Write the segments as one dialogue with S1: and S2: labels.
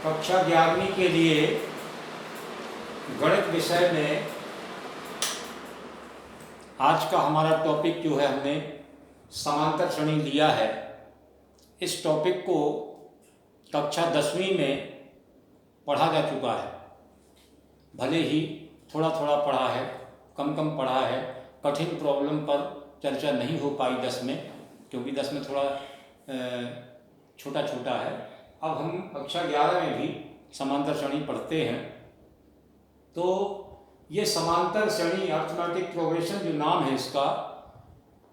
S1: कक्षा 11वीं के लिए गणित विषय में आज का हमारा टॉपिक जो है हमने समांतर श्रेणी लिया है। इस टॉपिक को कक्षा 10वीं में पढ़ा जा चुका है। भले ही थोड़ा थोड़ा पढ़ा है, कम कम पढ़ा है, कठिन प्रॉब्लम पर चर्चा नहीं हो पाई 10 में, क्योंकि 10 में थोड़ा छोटा छोटा है। अब हम कक्षा 11 में भी समांतर श्रेणी पढ़ते हैं। तो ये समांतर श्रेणी अर्थमेटिक प्रोग्रेशन जो नाम है इसका,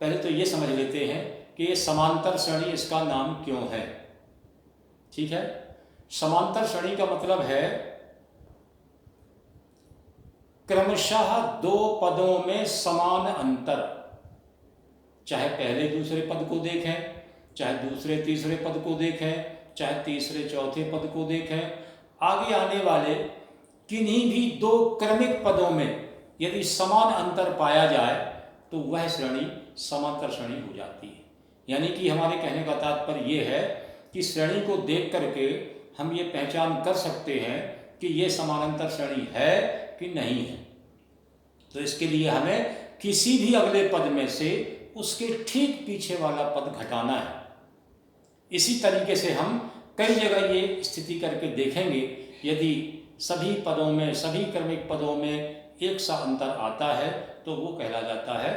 S1: पहले तो ये समझ लेते हैं कि ये समांतर श्रेणी इसका नाम क्यों है। ठीक है, समांतर श्रेणी का मतलब है क्रमशः दो पदों में समान अंतर, चाहे पहले दूसरे पद को देखें, चाहे दूसरे तीसरे पद को देखें, चाहे तीसरे चौथे पद को देखें, आगे आने वाले किन्हीं भी दो क्रमिक पदों में यदि समान अंतर पाया जाए तो वह श्रेणी समांतर श्रेणी हो जाती है। यानी कि हमारे कहने का तात्पर्य ये है कि श्रेणी को देख करके हम ये पहचान कर सकते हैं कि ये समानांतर श्रेणी है कि नहीं है। तो इसके लिए हमें किसी भी अगले पद में से उसके ठीक पीछे वाला पद घटाना है। इसी तरीके से हम कई जगह ये स्थिति करके देखेंगे। यदि सभी पदों में, सभी क्रमिक पदों में एक सा अंतर आता है तो वो कहला जाता है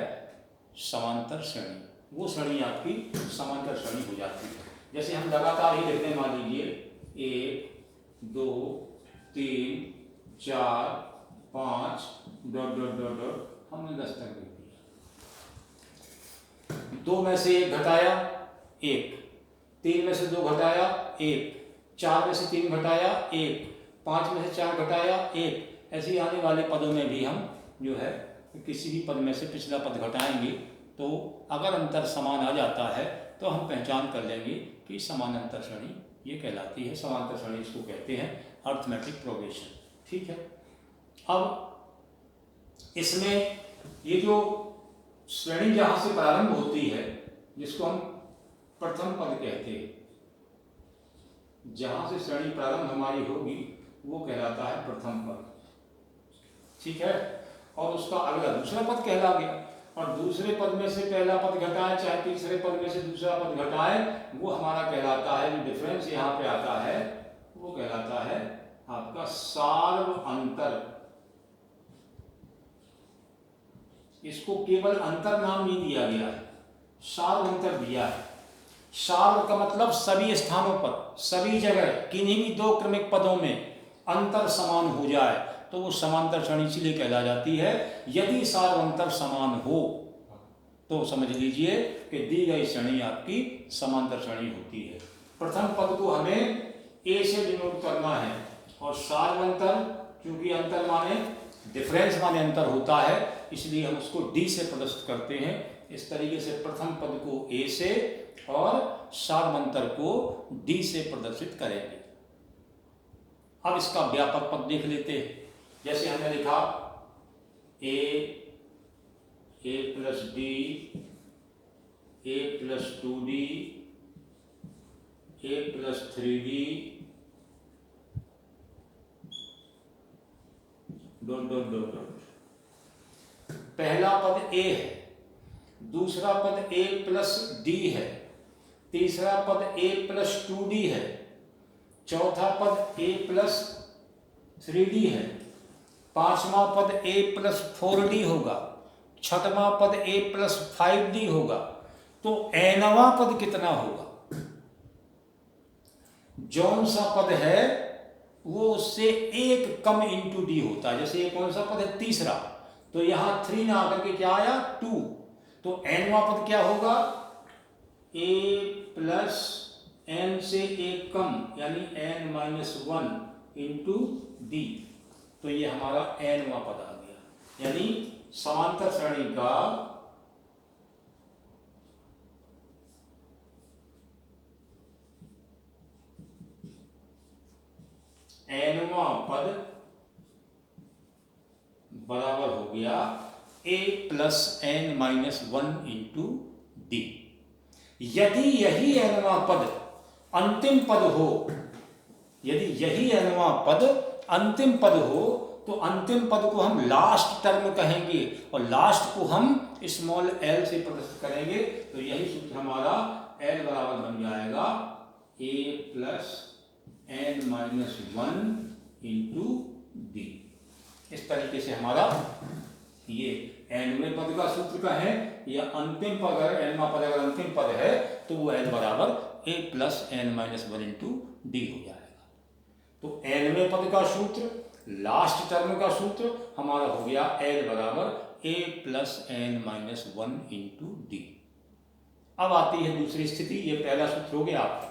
S1: समांतर श्रेणी। वो श्रेणी आपकी समांतर श्रेणी हो जाती है। जैसे हम लगातार ही लिखते हैं, मान लीजिए 1 2 3 4 5 डॉट डॉट डॉट डॉट, हमने 10 तक लिख दिया। 2 में से 1 घटाया 1, 3 में से 2 घटाया 1, 4 में से 3 घटाया 1, 5 में से 4 घटाया 1। ऐसे ही आने वाले पदों में भी हम जो है किसी भी पद में से पिछला पद घटाएंगे तो अगर अंतर समान आ जाता है तो हम पहचान कर लेंगे कि समानांतर श्रेणी ये कहलाती है। समांतर श्रेणी इसको कहते हैं अर्थमेटिक प्रोग्रेशन। ठीक है, अब इसमें ये जो श्रेणी जहाँ से प्रारंभ होती है, जिसको हम प्रथम पद कहते हैं, जहाँ से श्रेणी प्रारंभ हमारी होगी वो कहलाता है प्रथम पद। ठीक है, और उसका अगला दूसरा पद कहला गया, और दूसरे पद में से पहला पद घटाए, चाहे तीसरे पद में से दूसरा पद घटाए, वो हमारा कहलाता है, जो डिफरेंस यहाँ पे आता है वो कहलाता है आपका सार्व अंतर। इसको केवल अंतर नाम नहीं दिया गया है, सार्व अंतर दिया है। सार्व का मतलब सभी स्थानों पर, सभी जगह किन्हीं भी दो क्रमिक पदों में अंतर समान हो जाए तो वो समांतर श्रेणी इसलिए कहला जाती है। यदि सार्व अंतर समान हो तो समझ लीजिए कि दी गई श्रेणी आपकी समांतर श्रेणी होती है। प्रथम पद को हमें ए से डिनोट करना है, और सार्व अंतर, क्योंकि अंतर माने डिफरेंस माने अंतर होता है, इसलिए हम उसको डी से प्रदर्शित करते हैं। इस तरीके से प्रथम पद को ए से और सार्व अंतर को डी से प्रदर्शित करेंगे। अब इसका व्यापक पद देख लेते हैं। जैसे हमने लिखा a plus d, a plus 2d, a plus 3d, dot dot dot dot. पहला पद ए है, दूसरा पद ए प्लस डी है, तीसरा पद ए प्लस 2d है, चौथा पद ए प्लस 3d है, पांचवा पद ए प्लस 4d होगा, छठवां पद ए प्लस 5d होगा। तो एनवां पद कितना होगा? जौन सा पद है वो उससे एक कम इंटू डी होता है। जैसे ये कौन सा पद है? तीसरा, तो यहां 3 ना आकर के क्या आया? 2। तो एनवां पद क्या होगा? ए प्लस एन से एक कम, यानी n माइनस 1 इंटू डी। तो ये हमारा एनवां पद आ गया। यानी समांतर श्रेणी का एनवां पद बराबर हो गया a plus n minus 1 into d. यदि यही एनवां पद अंतिम पद हो यदि यही nवां पद अंतिम पद हो तो अंतिम पद को हम लास्ट टर्म कहेंगे और लास्ट को हम स्मॉल l से प्रदर्शित करेंगे। तो यही सूत्र हमारा l बराबर बन जाएगा a plus n minus 1 into D. इस तरीके से हमारा ये nवें पद का सूत्र का है, या अंतिम पद अगर nवां पद अगर अंतिम पद है तो वो l बराबर a plus n minus 1 into D हो जाएगा। तो nवें पद का सूत्र, लास्ट टर्म का सूत्र हमारा हो गया l बराबर a plus n minus 1 into D. अब आती है दूसरी स्थिति, ये पहला सूत्र हो गया आपका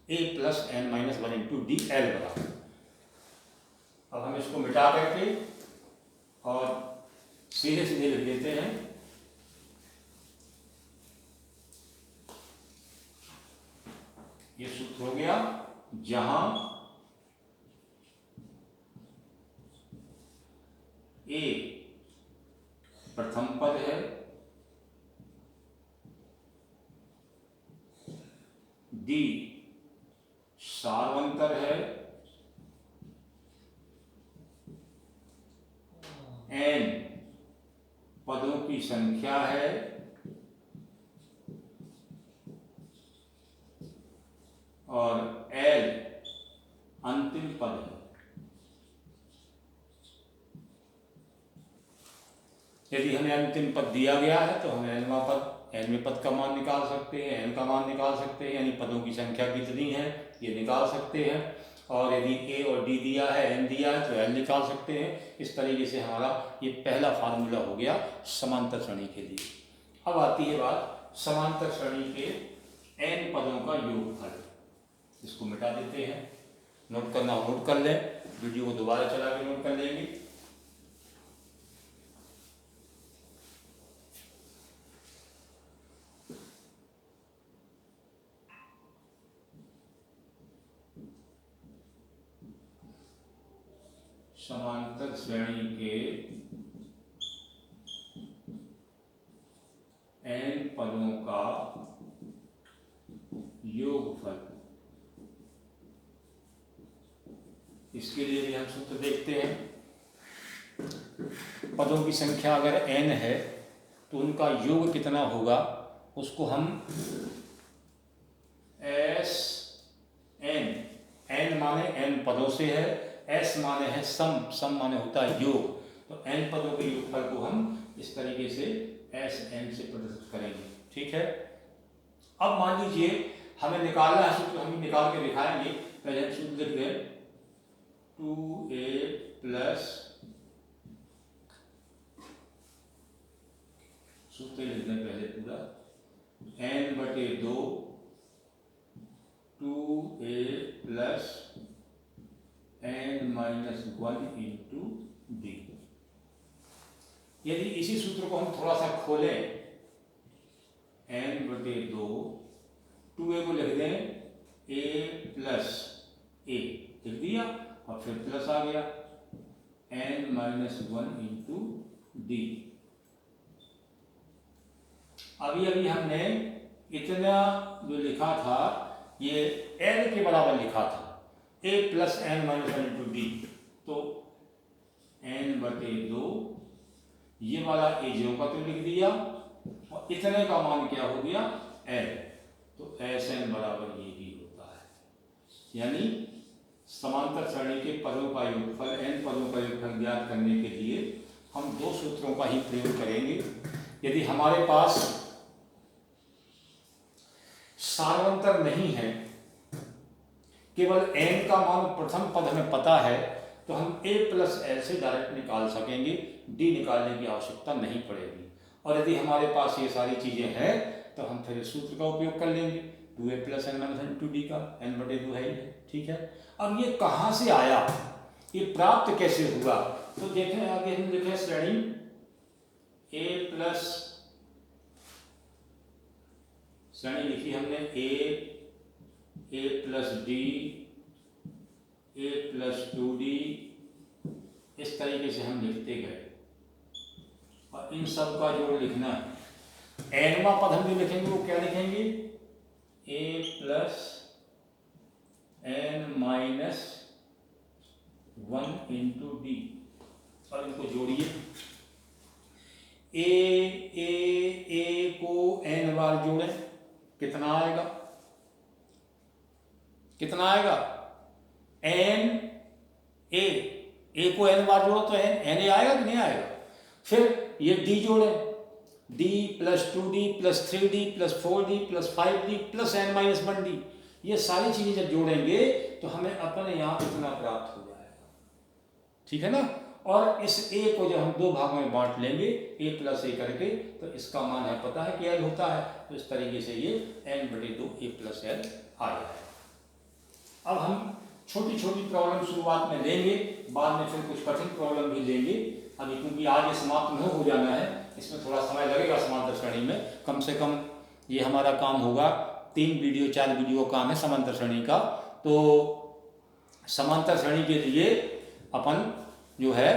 S1: a plus n minus 1 into D l बराबर। अब हम इसको मिटा करके और सीधे सीधे लिख देते हैं। ये सूत्र हो गया जहां a प्रथम पद है, d सार्वंतर है, n पदों की संख्या है और l अंतिम पद है। यदि हमें अंतिम पद दिया गया है तो हम nवें पद का मान निकाल सकते हैं, n का मान निकाल सकते हैं, यानी पदों की संख्या कितनी है ये निकाल सकते हैं। और यदि a और d दिया है, n दिया है तो l निकाल सकते हैं। इस तरीके से हमारा ये पहला फार्मूला हो गया समांतर श्रेणी के लिए। अब आती है बात समांतर श्रेणी के n पदों का योगफल। इसको मिटा देते हैं, नोट करना नोट कर लें, वीडियो को दोबारा चला के नोट कर लेंगे। समांतर श्रेणी के n पदों का योगफल, इसके लिए भी हम सूत्र देखते हैं। पदों की संख्या अगर n है तो उनका योग कितना होगा, उसको हम s n माने n पदों से है, s माने है सम माने होता है योग, तो n पदों के योगफल को हम इस तरीके से Sn से प्रदर्शित करेंगे। ठीक है। अब मान लीजिए हमें निकालना है सूत्र, हम निकाल के दिखाएंगे। पहले हम सूत्र लिख दें 2a प्लस, सूत्र लिख दें पहले पूरा, n बटे 2 2a plus n minus 1 into d. यदि इसी सूत्र को हम थोड़ा सा खोलें, n बटे 2 2a को लिख दें a प्लस a, लिख दिया और फिर प्लस आ गया n माइनस 1 इंटू डी। अभी हमने इतना जो लिखा था ये n के बराबर लिखा था, a plus n minus 1 into D, तो n बटे 2 ये वाला a जो का तो लिख दिया और इतने का मान क्या हो गया l, तो Sn बराबर ये ही होता है। यानी समांतर श्रेणी के पदों का योगफल, n पदों का योगफल ज्ञात करने के लिए हम दो सूत्रों का ही प्रयोग करेंगे। यदि हमारे पास सार्वंतर नहीं है, केवल n का मान प्रथम पद हमें पता है, तो हम a प्लस l से डायरेक्ट निकाल सकेंगे, d निकालने की आवश्यकता नहीं पड़ेगी। और यदि हमारे पास ये सारी चीजें हैं तो हम फिर सूत्र का उपयोग कर लेंगे 2a plus n minus 2 d का, n बटे 2 है ही है। ठीक है। अब ये कहाँ से आया, ये प्राप्त कैसे हुआ, तो देखें आगे हम लिखे श्रेणी a प्लस, श्रेणी लिखी हमने a plus d, a plus 2d, इस तरीके से हम लिखते गए और इन सब का जोड़ लिखना है। nवां पद हम जो लिखेंगे वो क्या लिखेंगे, a plus n minus 1 into D. और इनको जोड़िए, ए को n बार जोड़ें, कितना आएगा, कितना आएगा, n ए को n बार जोड़ो तो n ए आएगा कि नहीं आएगा। फिर ये d जोड़ें, d plus 2d plus 3d plus 4d plus 5d plus n minus 1d, ये सारी चीजें जब जोड़ेंगे तो हमें अपने यहाँ इतना प्राप्त हो जाएगा, ठीक है ना। और इस a को जब हम दो भागों में बांट लेंगे a प्लस ए करके, तो इसका मान है पता है कि l होता है, तो इस तरीके से ये n/2 a प्लस l आ जाएगा। अब हम छोटी छोटी प्रॉब्लम शुरुआत में लेंगे, बाद में फिर कुछ कठिन प्रॉब्लम भी लेंगे। अभी क्योंकि आज ये समाप्त नहीं हो जाना है, इसमें थोड़ा समय लगेगा समांतर श्रेणी में, कम से कम ये हमारा काम होगा 3 वीडियो 4 वीडियो काम है समांतर श्रेणी का। तो समांतर श्रेणी के लिए अपन जो है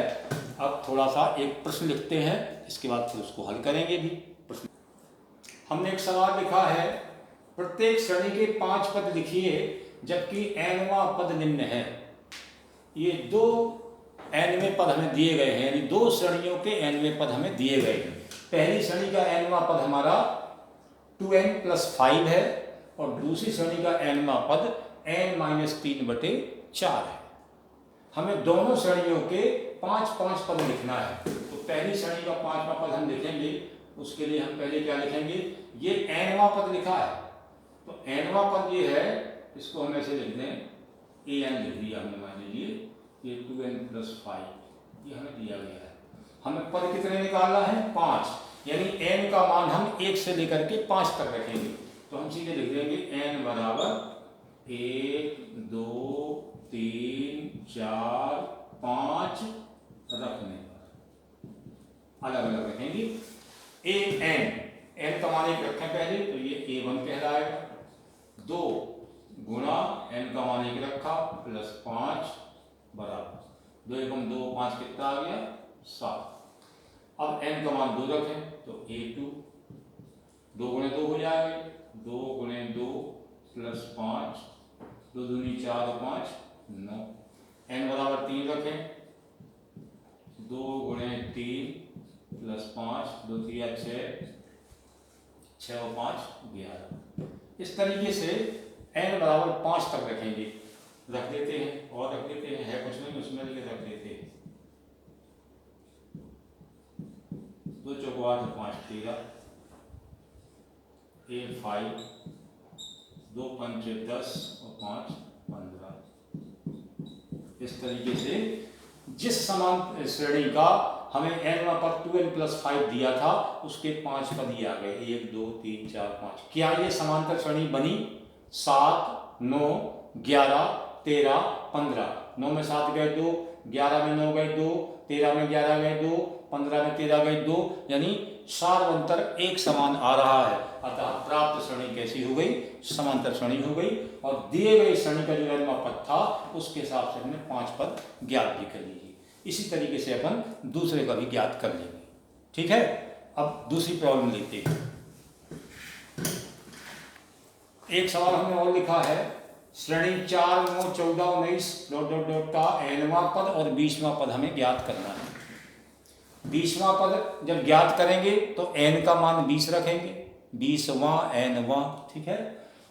S1: अब थोड़ा सा एक प्रश्न लिखते हैं, इसके बाद फिर उसको हल करेंगे भी। प्रश्न हमने एक सवाल लिखा है, प्रत्येक श्रेणी के 5 पद लिखिए जबकि nवां पद निम्न है। ये 2 nवें पद हमें दिए गए हैं, यानी 2 श्रेणियों के nवें पद हमें दिए गए हैं। पहली श्रेणी का nवां पद हमारा 2n प्लस 5 है और दूसरी श्रेणी का nवां पद n माइनस 3/4 है। हमें दोनों श्रेणियों के 5 पद लिखना है। तो पहली श्रेणी का 5वां पद हम लिखेंगे, उसके लिए हम पहले क्या लिखेंगे, ये nवां पद लिखा है, तो nवां पद ये है, इसको हम ऐसे लिख दें, an लिख दिया हमने, मान लीजिए ये 2n प्लस 5 ये हमें दिया गया है। हमें पद कितने निकालना है, 5, यानी n का मान हम 1 से लेकर के 5 तक रखेंगे। तो हम सीधे लिख देंगे n बराबर 1 2 3 4 5 रखने पर अलग अलग रखेंगे। n का मान 1 रखें पहले, तो ये a1 कहलाएगा। 2 गुणा n का मान 1 रखा प्लस 5 बराबर 2 एकम 2 5 कितना आ गया, 7। अब n का मान 2 रखें तो a2, 2 गुणे 2 हो जाएगा, 2 गुणे 2 प्लस 5, 2 दूनी 4 और 5 9। n बराबर 3 रखें, 2 गुणे 3 प्लस 5, 2 3 6, 6 और 5 11। इस तरीके से n बराबर 5 तक रखेंगे। रख देते हैं और रख देते हैं, है कुछ नहीं उसमें, लेकिन रख देते हैं। 2 चौको 8 5 13, a5, 2 पंचे 10 और 5 15। इस तरीके से जिस समान श्रेणी का हमें nवां पद 2n प्लस 5 दिया था, उसके 5 पद ही आ गए, 1 2 3 4 5। क्या ये समांतर श्रेणी बनी? 7 9 11 13 15। 9 में 7 गए 2, 11 में 9 गए 2, 13 में 11 गए 2, 15 में 13 गए 2, यानी सार्वंतर एक समान आ रहा है। अतः प्राप्त श्रेणी कैसी हो गई? समांतर श्रेणी हो गई। और दिए गए श्रेणी का जो nवां पद था उसके हिसाब से हमने 5 पद ज्ञात भी कर लीजिए। इसी तरीके से अपन दूसरे का भी ज्ञात कर लेंगे, ठीक है। अब दूसरी प्रॉब्लम लेते हैं। एक सवाल हमने और लिखा है, श्रेणी 4 9 14 19 डॉट डॉट डॉट का nवां पद और 20वां पद हमें ज्ञात करना है। 20वां पद जब ज्ञात करेंगे तो n का मान 20 रखेंगे, 20वां nवां, ठीक है।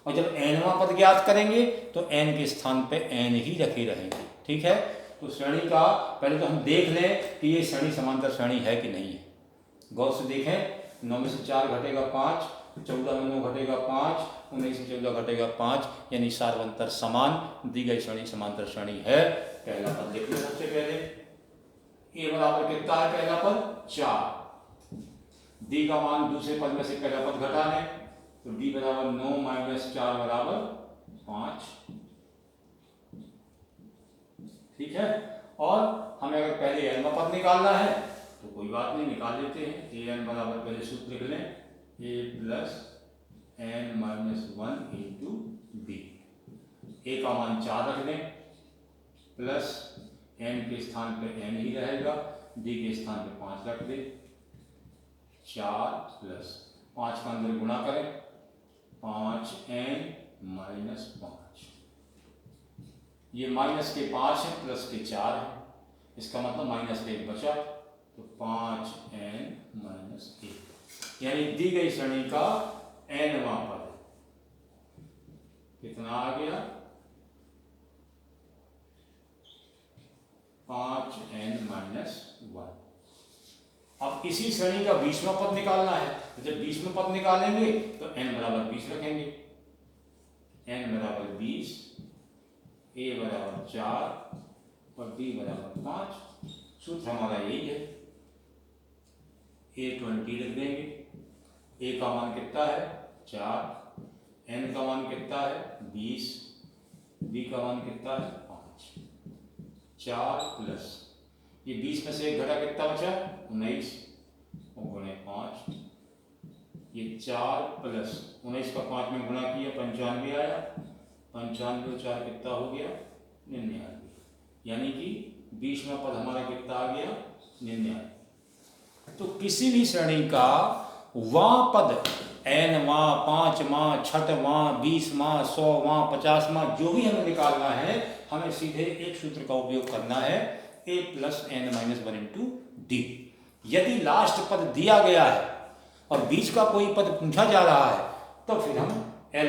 S1: और जब nवां पद ज्ञात करेंगे तो n के स्थान पे n ही रखे रहेंगे, ठीक है। तो श्रेणी का पहले तो हम देख लें कि ये श्रेणी समांतर श्रेणी है कि नहीं है। गौर से देखें, 9 में से 4 घटेगा 5, 14 में 9 घटेगा 5, 19 में 14 घटेगा 5, यानी सार्वंतर समान दी गई श्रेणी समांतर श्रेणी है। पहला पद लिख लो सबसे पहले, a बराबर कितना है, पहला पद 4, d का मान दूसरे पद में से पहला पद घटा लें, तो d बराबर 9 माइनस 4 बराबर 5, ठीक है। और हमें अगर पहले n पद निकालना है तो कोई बात नहीं, निकाल लेते हैं। an बराबर पहले सूत्र लिख लें, a plus n minus 1 into b। a का मान 4 रख लें, प्लस n के स्थान पे n ही रहेगा, d के स्थान पे 5 रख दें। 4 प्लस 5 का अंदर गुणा करें, 5n माइनस 5। ये माइनस के 5 है, प्लस के 4 है, इसका मतलब माइनस का 1 बचा, तो 5n-1 यानी दी गई श्रेणी का nवां पद कितना आ गया, 5n-1। अब इसी श्रेणी का 20वां पद निकालना है, तो जब 20वां पद निकालेंगे तो n बराबर 20 रखेंगे, n बराबर 20, a बराबर 4 और b बराबर 5। सूत्र हमारा यही है, a20 लिख देंगे, a का मान कितना है 4, n का मान कितना है 20, b का मान कितना है 5। 4 प्लस ये 20 में से एक घटा कितना बचा 19 और गुणे 5, ये 4 प्लस 19 का 5 में गुणा किया 95 आया, 95 और 4 कितना हो गया 99, यानी कि 20वां पद हमारा कितना आ गया 99। तो किसी भी श्रेणी का वां पद nवां, 5वां, 6वां, 20वां, 100वां, 50वां जो भी हमें निकालना है, हमें सीधे एक सूत्र का उपयोग करना है, a + n-1 × d। यदि लास्ट पद दिया गया है और बीच का कोई पद पूछा जा रहा है तो फिर हम l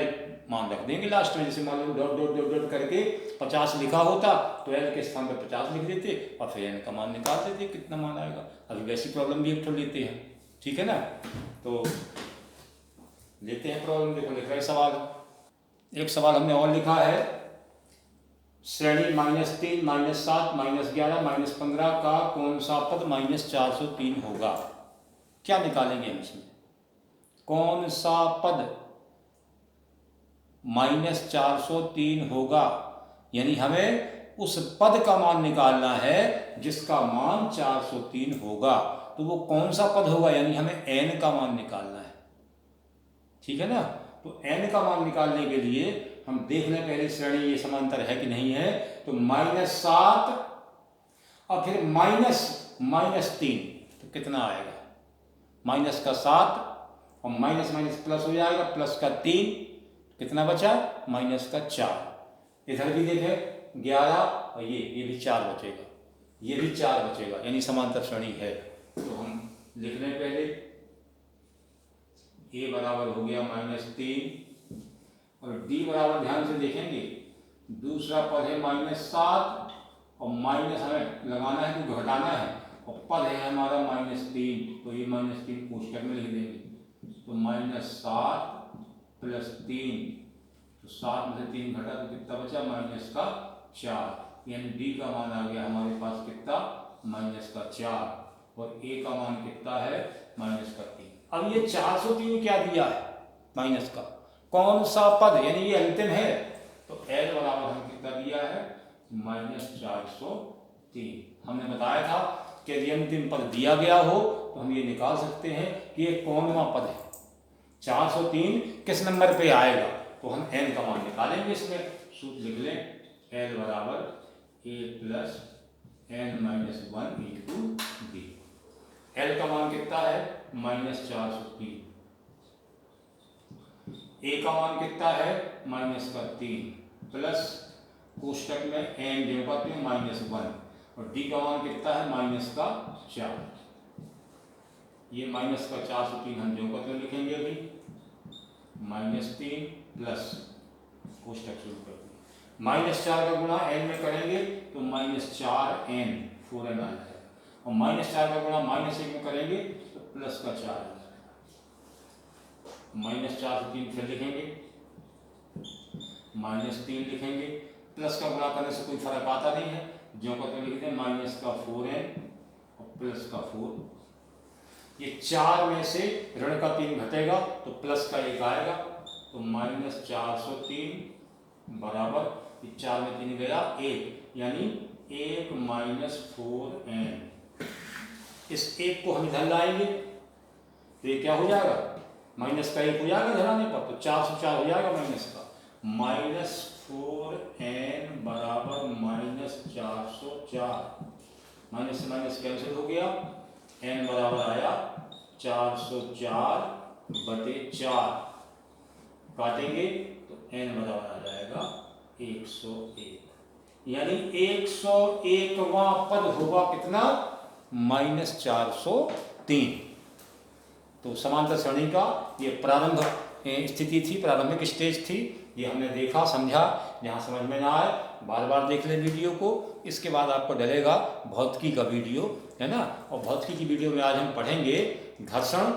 S1: मान रख देंगे लास्ट में। जैसे मान लो डॉट डॉट डॉट डॉट करके 50 लिखा होता तो l के स्थान पर 50 लिख देते और फिर n का मान निकाल देते, कितना मान आएगा। अभी वैसी प्रॉब्लम भी एक तो लेते हैं, ठीक है ना। तो लेते हैं प्रॉब्लम, देखो लिख रहे सवाल, एक सवाल हमने और लिखा है, श्रेणी -3, -7, -11, -15 का कौन सा पद -403 होगा। क्या निकालेंगे हम इसमें, कौन सा पद -403 होगा, यानी हमें उस पद का मान निकालना है जिसका मान 403 होगा। तो वो कौन सा पद होगा, यानी हमें n का मान निकालना है, ठीक है ना। तो n का मान निकालने के लिए हम देख लें पहले श्रेणी ये समांतर है कि नहीं है। तो -7 और फिर -3 तो कितना आएगा, माइनस का 7 और माइनस माइनस प्लस हो जाएगा, प्लस का 3 कितना बचा माइनस का 4। इधर भी देखें 11 और ये भी 4 बचेगा, ये भी 4 बचेगा, यानी समांतर श्रेणी है। तो हम लिख लें पहले, a बराबर हो गया -3 और d बराबर, ध्यान से देखेंगे दूसरा पद है -7 और माइनस हमें लगाना है तो घटाना है, और पद है हमारा -3, तो ये -3 कोष्ठक में लिख देंगे। तो -7 + 3, तो 7 में से 3 घटा तो कितना बचा -4, यानी d का मान आ गया हमारे पास कितना -4 और a का मान कितना है -3। अब ये 403 क्या दिया है माइनस का, कौन सा पद, यानी ये अंतिम है, तो l बराबर हम कितना दिया है -403। हमने बताया था कि यदि अंतिम पद दिया गया हो तो हम ये निकाल सकते हैं कि ये कौनवा पद है, 403 किस नंबर पे आएगा, तो हम n का मान निकालेंगे। इसमें सूत्र लिख लें, l बराबर a + n-1 × d। l का मान कितना है -403, a का मान कितना है -3 प्लस कोष्ठक में n जो पाते हैं -1 और d का मान कितना है -4। ये -403 हम जो पद में लिखेंगे अभी, -3 प्लस कोष्ठक शुरू कर दिए, -4 का गुणा n में करेंगे तो -4n 4n आ जाएगा, और -4 का गुणा -1 में करेंगे तो प्लस का 4 आ जाएगा। -403 फिर लिखेंगे, -3 लिखेंगे, प्लस का गुणा करने से कोई फर्क आता नहीं है, जो का तो लिखते हैं -4n और प्लस का 4। ये 4 में से ऋण का 3 घटेगा तो प्लस का 1 आएगा, तो -403 बराबर, 4 में 3 गया 1, यानी 1 - 4n। इस 1 को हम इधर लाएंगे तो ये क्या हो जाएगा, माइनस का 1 हो जाएगा इधर आने पर, तो 4 से 4 हो जाएगा माइनस का, -4n बराबर -404, माइनस से माइनस कैंसिल हो गया, n बराबर आया 404/4, काटेंगे तो n बराबर आ जाएगा 101। यानी 101वां पद होगा कितना, -403। तो समांतर श्रेणी का ये प्रारंभ स्थिति थी, प्रारंभिक स्टेज थी। ये हमने देखा, समझा। जहाँ समझ में ना आए बार बार देख ले वीडियो को। इसके बाद आपको डलेगा भौतिकी का वीडियो, है ना। और भौतिकी की वीडियो में आज हम पढ़ेंगे घर्षण,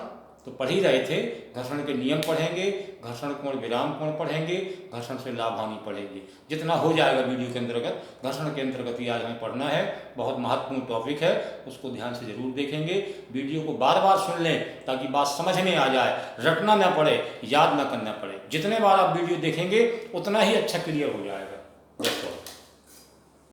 S1: तो पढ़ ही रहे थे। घर्षण के नियम पढ़ेंगे, घर्षण कोण विराम कोण पढ़ेंगे, घर्षण से लाभ हानि पढ़ेंगे। जितना हो जाएगा वीडियो के अंतर्गत, घर्षण के अंतर्गत ही आज हमें पढ़ना है। बहुत महत्वपूर्ण टॉपिक है, उसको ध्यान से जरूर देखेंगे। वीडियो को बार बार सुन लें ताकि बात समझ में आ जाए, रटना ना पड़े, याद ना करना पड़े। जितने बार आप वीडियो देखेंगे उतना ही अच्छा क्लियर हो जाएगा।